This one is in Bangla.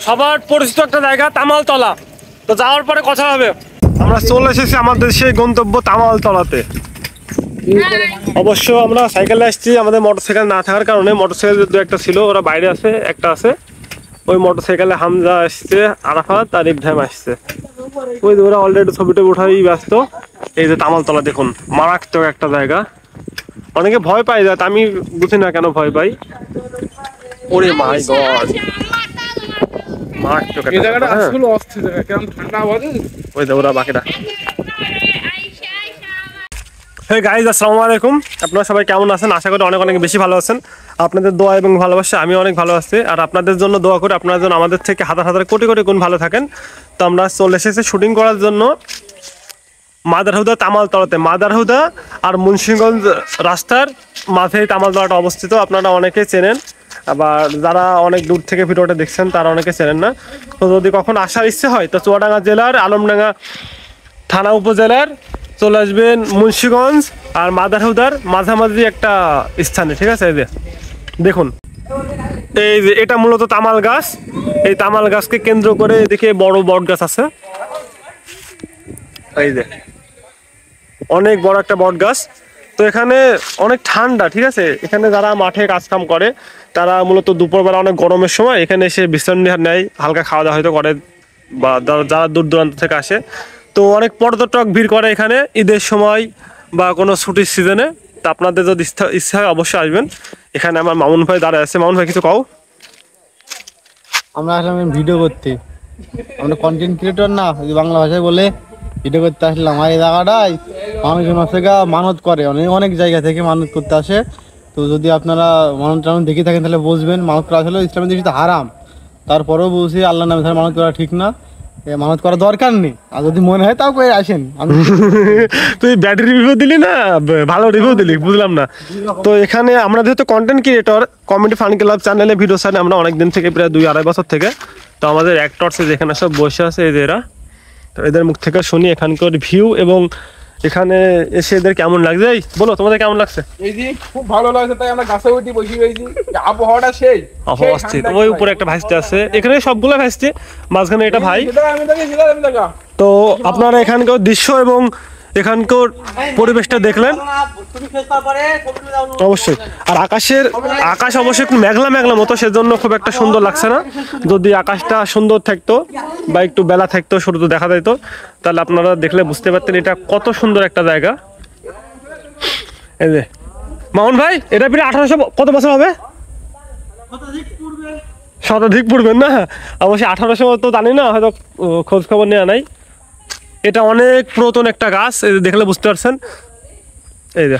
সবার পরিচিত একটা জায়গা তামালতলা। তো যাওয়ার পরে কথা হবে। আমরা চলে এসেছি আমাদের সেই গন্তব্য তামালতলাতে। অবশ্য আমরা সাইকেলে আসছি, আমাদের মোটরসাইকেল না থাকার কারণে, মোটরসাইকেল দু একটা ছিল, ওরা বাইরে আছে, একটা আছে। ওই মোটরসাইকেলে হামজা আসছে, আরাফাত আর ইব্রাহিম আসছে। ওই যে ওরা অলরেডি ছবিটা উঠাই ব্যস্ত। এই যে তামালতলা দেখুন, মারাত্মক একটা জায়গা। অনেকে ভয় পাই যায়, আমি বুঝি না কেন ভয় পাই। ওরে মাই গড, মারাত্মক একটা জায়গা। আসলে অস্থির জায়গা, কেমন ঠান্ডা আওয়াজ। ওই যে ওরা বাকিটা। হে গাইজ, আসসালামু আলাইকুম। আপনারা সবাই কেমন আছেন? আশা করি অনেক অনেক বেশি ভালো আছেন। আপনাদের দোয়া এবং ভালোবাসা আমি অনেক ভালো আছি। আর আপনাদের জন্য দোয়া করি আপনারা যেন আমাদের থেকে হাজার হাজার কোটি কোটি গুণ ভালো থাকেন। তো আমরা চলে এসেছি শুটিং করার জন্য মাদারহুদা তামালতলাতে। মাদারহুদা আর মুন্সিগঞ্জ রাস্তার মাঝেই তামালতলাটা অবস্থিত। আপনারা অনেকেই চেনেন, আবার যারা অনেক দূর থেকে ভিডিওটা দেখছেন তারা অনেকে চেনেন না। তো যদি কখন আসার ইচ্ছে হয় তো চুয়াডাঙ্গা জেলার আলমডাঙ্গা থানা উপজেলার চলে আসবেন মুন্সিগঞ্জ আর মাদারহুদার মাঝামাঝি একটা স্থানে, ঠিক আছে? এই যে দেখুন, এই যে এটা মূলত তামাল গাছ। এই তামাল গাছকে কেন্দ্র করে এদিকে বড় বট গাছ আছে। এই যে অনেক বড় একটা বট গাছ। তো এখানে অনেক ঠান্ডা, ঠিক আছে? এখানে যারা মাঠে কাজকাম করে তারা মূলত দুপুরবেলা অনেক গরমের সময় এখানে এসে বিশ্রাম নেয়, হালকা খাওয়া দাওয়া হয়তো করে, বা যারা দূর দূরান্ত থেকে আসে। তো অনেক পর্যটক ভিড় করে এখানে ঈদের সময় বা কোনো ছুটির সিজনে। তো আপনাদের যদি ইচ্ছা হয় অবশ্যই আসবেন। এখানে আমার মামুন ভাই দাঁড়ায় আছে। মামুন ভাই কিছু কও। আমরা আসলাম ভিডিও করতে, আমরা কন্টেন্ট ক্রিয়েটর না, বাংলা ভাষায় বলে ভিডিও করতে আসলাম। আর এই জায়গাটায় মানুষজন আছে মানত করে, অনেক জায়গা থেকে মানত করতে আসে। তো যদি আপনারা মানত টানত দেখে থাকেন তাহলে বুঝবেন মানত করা আসলে ইসলামের দৃষ্টিতে হারাম। তারপরেও বলছি আল্লাহ নামে তাহলে মানত করা ঠিক না, মানত করার দরকার নেই। আর যদি মনে হয় তাও করে আসেন। তুই ব্যাড রিভিউ দিলি না ভালো রিভিউ দিলি, বুঝলাম না। তো এখানে আমরা যেহেতু content creator, comedy fun club চ্যানেলে ভিডিও ছাড়ি আমরা অনেকদিন থেকে, প্রায় 2-2.5 বছর থেকে। তো আমাদের অ্যাক্টরস যেখানে সব বসে আছে এই যে এরা, তো এদের মুখ থেকে শুনি এখানকার ভিউ এবং এখানে এসে এদের কেমন লাগছে। এই বলো, তোমাদের কেমন লাগছে? এই যে খুব ভালো লাগছে, তাই আমরা গাছে উঠে বসে রয়েছি। আবহাওয়াটা সেই অবস্থিত। ওই উপরে একটা ভাইস্তে আছে, এখানে সবগুলো ভাইস্তে, মাঝখানে এটা ভাই। তো আপনারা এখানকার দৃশ্য এবং এখানকার পরিবেশটা দেখলেন অবশ্যই। আর আকাশ অবশ্যই একটু মেঘলা মেঘলা মতো, সেজন্য খুব একটা সুন্দর লাগছে না। যদি আকাশটা সুন্দর থাকতো বা একটু বেলা থাকতো, শুরু তো দেখা যেত, তাহলে আপনারা দেখলে বুঝতে পারতেন এটা কত সুন্দর একটা জায়গা। এই যে মামুন ভাই, এটা প্রায় 1800 কত বছর হবে? শতাধিক পূর্বের না, অবশ্যই 1800 তো জানি না, হয়তো খোঁজ খবর নেওয়া নাই। এটা অনেক পুরাতন একটা গাছ, এই যে দেখলে বুঝতে পারছেন। এই যে